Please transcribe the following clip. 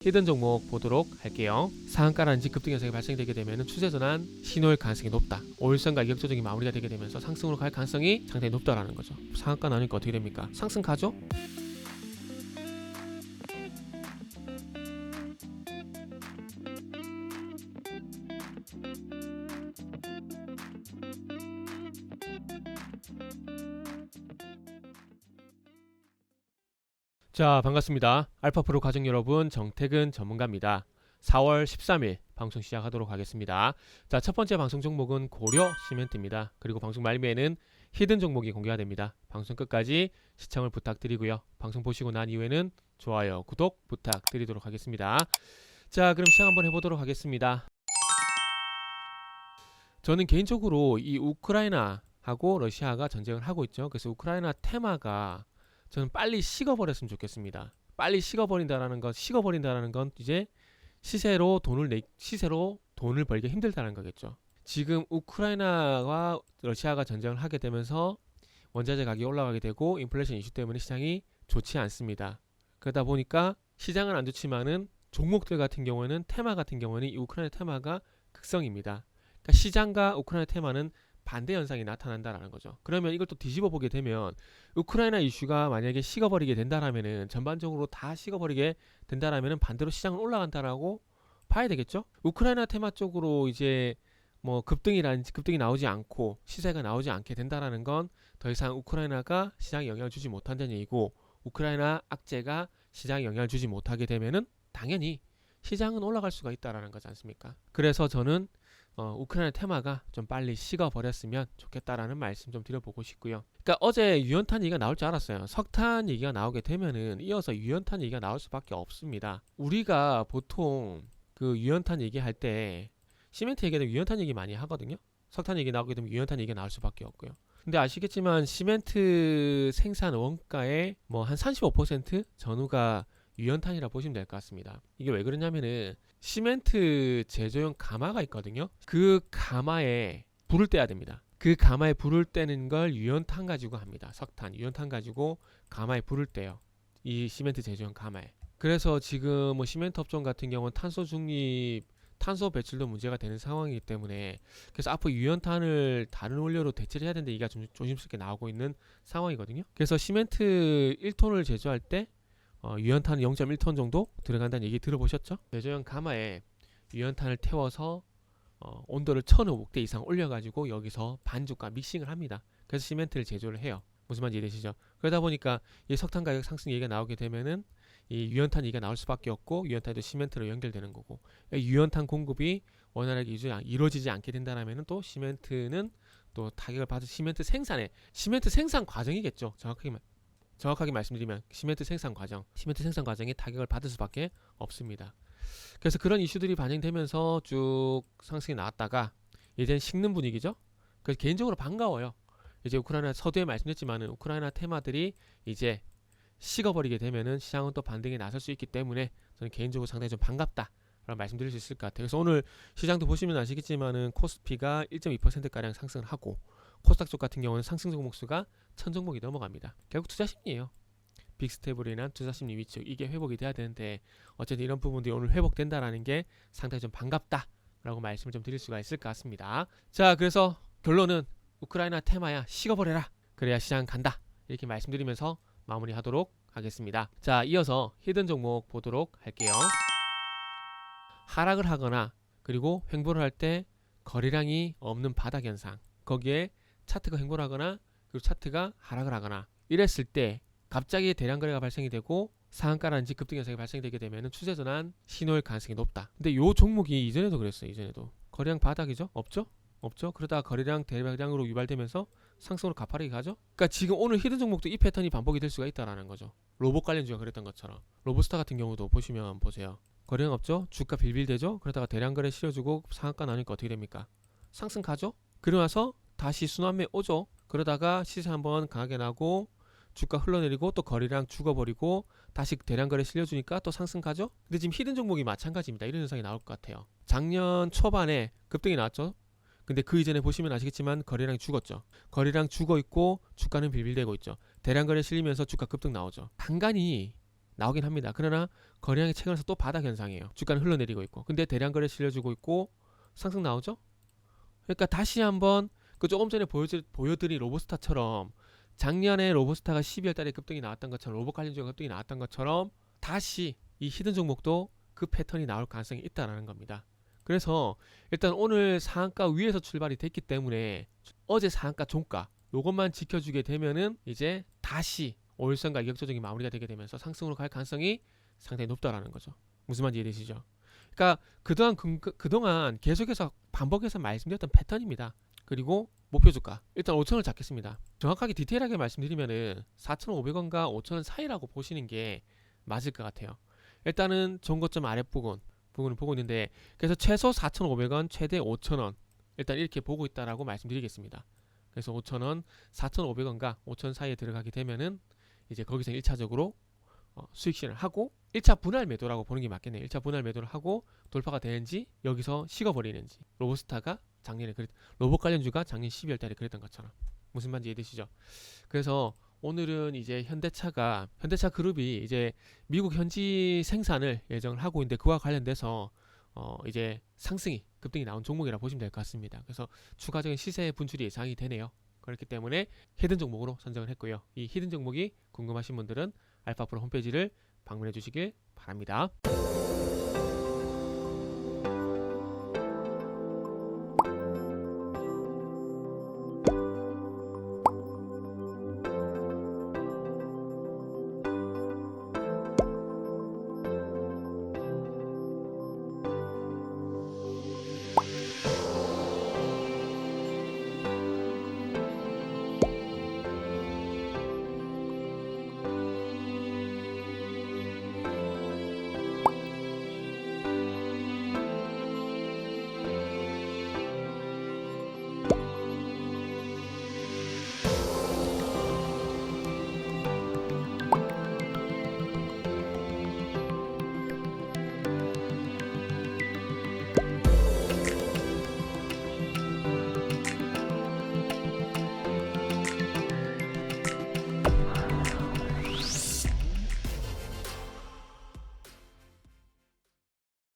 히든 종목 보도록 할게요. 상한가라든지 급등 현상이 발생되게 되면 추세 전환 신호일 가능성이 높다. 5일선 가격 조정이 마무리가 되게 되면서 상승으로 갈 가능성이 상당히 높다라는 거죠. 상한가 나니까 어떻게 됩니까? 상승 가죠? 자, 반갑습니다. 알파프로 가족 여러분, 정태근 전문가입니다. 4월 13일 방송 시작하도록 하겠습니다. 자, 첫 번째 방송 종목은 고려 시멘트입니다. 그리고 방송 말미에는 히든 종목이 공개가 됩니다. 방송 끝까지 시청을 부탁드리고요. 방송 보시고 난 이후에는 좋아요, 구독 부탁드리도록 하겠습니다. 자, 그럼 시작 한번 해보도록 하겠습니다. 저는 개인적으로 이 우크라이나하고 러시아가 전쟁을 하고 있죠. 그래서 우크라이나 테마가 저는 빨리 식어버렸으면 좋겠습니다. 빨리 식어버린다는 건 이제 시세로 돈을 벌기 힘들다는 거겠죠. 지금 우크라이나와 러시아가 전쟁을 하게 되면서 원자재 가격이 올라가게 되고 인플레이션 이슈 때문에 시장이 좋지 않습니다. 그러다 보니까 시장은 안 좋지만은 종목들 같은 경우에는 테마 같은 경우는 이 우크라이나 테마가 극성입니다. 그러니까 시장과 우크라이나 테마는 반대 현상이 나타난다라는 거죠. 그러면 이걸 또 뒤집어 보게 되면 우크라이나 이슈가 만약에 식어버리게 된다라면은 전반적으로 다 식어버리게 된다라면은 반대로 시장은 올라간다라고 봐야 되겠죠. 우크라이나 테마 쪽으로 이제 뭐 급등이 나오지 않고 시세가 나오지 않게 된다라는 건 더 이상 우크라이나가 시장에 영향을 주지 못한다는 얘기고, 우크라이나 악재가 시장에 영향을 주지 못하게 되면은 당연히 시장은 올라갈 수가 있다라는 거지 않습니까? 그래서 저는 우크라이나 테마가 좀 빨리 식어버렸으면 좋겠다라는 말씀 좀 드려보고 싶고요. 그러니까 어제 유연탄 얘기가 나올 줄 알았어요. 석탄 얘기가 나오게 되면은 이어서 유연탄 얘기가 나올 수밖에 없습니다. 우리가 보통 그 유연탄 얘기할 때 시멘트 얘기하면 유연탄 얘기 많이 하거든요. 석탄 얘기 나오게 되면 유연탄 얘기가 나올 수밖에 없고요. 근데 아시겠지만 시멘트 생산 원가의 뭐 한 35% 전후가 유연탄이라 보시면 될 것 같습니다. 이게 왜 그러냐면은 시멘트 제조용 가마가 있거든요. 그 가마에 불을 떼야 됩니다. 그 가마에 불을 떼는 걸 유연탄 가지고 합니다. 석탄, 유연탄 가지고 가마에 불을 떼요. 이 시멘트 제조용 가마에. 그래서 지금 뭐 시멘트 업종 같은 경우는 탄소 배출도 문제가 되는 상황이기 때문에, 그래서 앞으로 유연탄을 다른 원료로 대체를 해야 되는데 이게 좀 조심스럽게 나오고 있는 상황이거든요. 그래서 시멘트 1톤을 제조할 때 유연탄은 0.1톤 정도 들어간다는 얘기 들어보셨죠? 제조용 가마에 유연탄을 태워서 온도를 1500대 이상 올려가지고 여기서 반죽과 믹싱을 합니다. 그래서 시멘트를 제조를 해요. 무슨 말인지 이해되시죠? 그러다 보니까 이 석탄 가격 상승 얘기가 나오게 되면은 이 유연탄 얘기가 나올 수밖에 없고, 유연탄도 시멘트로 연결되는 거고, 유연탄 공급이 원활하게 이루어지지 않게 된다라면은 또 시멘트는 또 타격을 받을, 시멘트 생산 과정이겠죠. 정확하게 말씀드리면 시멘트 생산 과정에 타격을 받을 수밖에 없습니다. 그래서 그런 이슈들이 반영되면서 쭉 상승이 나왔다가 이제는 식는 분위기죠. 그래서 개인적으로 반가워요. 이제 우크라이나, 서두에 말씀드렸지만은 우크라이나 테마들이 이제 식어버리게 되면은 시장은 또 반등에 나설 수 있기 때문에 저는 개인적으로 상당히 좀 반갑다 라고 말씀드릴 수 있을 것 같아요. 그래서 오늘 시장도 보시면 아시겠지만은 코스피가 1.2%가량 상승을 하고, 코스닥 쪽 같은 경우는 상승 종목 수가 1000종목이 넘어갑니다. 결국 투자 심리예요. 빅스텝으로 인한 투자 심리 위축, 이게 회복이 돼야 되는데 어쨌든 이런 부분들이 오늘 회복된다라는 게 상당히 좀 반갑다라고 말씀을 좀 드릴 수가 있을 것 같습니다. 자, 그래서 결론은 우크라이나 테마야 식어버려라, 그래야 시장 간다, 이렇게 말씀드리면서 마무리하도록 하겠습니다. 자, 이어서 히든 종목 보도록 할게요. 하락을 하거나 그리고 횡보를 할 때 거래량이 없는 바닥 현상, 거기에 차트가 횡보를 하거나 그리고 차트가 하락을 하거나 이랬을 때 갑자기 대량 거래가 발생이 되고 상한가라든지 급등 현상이 발생되게 되면 추세 전환 신호일 가능성이 높다. 근데 요 종목이 이전에도 그랬어요. 이전에도 거래량 바닥이죠? 없죠? 그러다가 거래량 대량으로 유발되면서 상승으로 가파르게 가죠. 그러니까 지금 오늘 히든 종목도 이 패턴이 반복이 될 수가 있다라는 거죠. 로봇 관련주가 그랬던 것처럼 로봇스타 같은 경우도 보시면 보세요. 거래량 없죠? 주가 빌빌대죠? 그러다가 대량 거래 실어주고 상한가 나니까 어떻게 됩니까? 상승 가죠? 그러고 나서 다시 순환매 오죠? 그러다가 시세 한번 강하게 나고 주가 흘러내리고 또 거래량 죽어버리고 다시 대량 거래 실려주니까 또 상승 가죠? 근데 지금 히든 종목이 마찬가지입니다. 이런 현상이 나올 것 같아요. 작년 초반에 급등이 나왔죠? 근데 그 이전에 보시면 아시겠지만 거래량이 죽었죠. 거래량 죽어 있고 주가는 빌빌대고 있죠. 대량 거래 실리면서 주가 급등 나오죠. 간간히 나오긴 합니다. 그러나 거래량이 최근에서 또 바닥 현상이에요. 주가는 흘러내리고 있고, 근데 대량 거래 실려주고 있고 상승 나오죠. 그러니까 다시 한번 그 조금 전에 보여드린 로보스타처럼 작년에 로보스타가 12월 달에 급등이 나왔던 것처럼, 로봇 관련주가 급등이 나왔던 것처럼 다시 이 히든 종목도 그 패턴이 나올 가능성이 있다는 겁니다. 그래서 일단 오늘 상한가 위에서 출발이 됐기 때문에 어제 상한가 종가 요것만 지켜주게 되면은 이제 다시 5일선 가격 조정이 마무리가 되게 되면서 상승으로 갈 가능성이 상당히 높다라는 거죠. 무슨 말인지 이해되시죠? 그러니까 그동안 계속해서 반복해서 말씀드렸던 패턴입니다. 그리고 목표 주가 일단 5천원을 잡겠습니다. 정확하게 디테일하게 말씀드리면은 4,500원과 5천원 사이라고 보시는 게 맞을 것 같아요. 일단은 전고점 아랫부분을 보고 있는데, 그래서 최소 4,500원, 최대 5,000원 일단 이렇게 보고 있다라고 말씀드리겠습니다. 그래서 5,000원, 4,500원과 5,000원 사이에 들어가게 되면은 이제 거기서 1차적으로 수익 실현을 하고 1차 분할 매도라고 보는 게 맞겠네요. 1차 분할 매도를 하고 돌파가 되는지 여기서 식어버리는지, 로봇스타가 작년에 로봇 관련주가 작년 12월 달에 그랬던 것처럼. 무슨 말인지 이해되시죠? 그래서 오늘은 이제 현대차 그룹이 이제 미국 현지 생산을 예정을 하고 있는데, 그와 관련돼서 이제 상승이 급등이 나온 종목이라 보시면 될 것 같습니다. 그래서 추가적인 시세 분출이 예상이 되네요. 그렇기 때문에 히든 종목으로 선정을 했고요. 이 히든 종목이 궁금하신 분들은 알파프로 홈페이지를 방문해 주시길 바랍니다.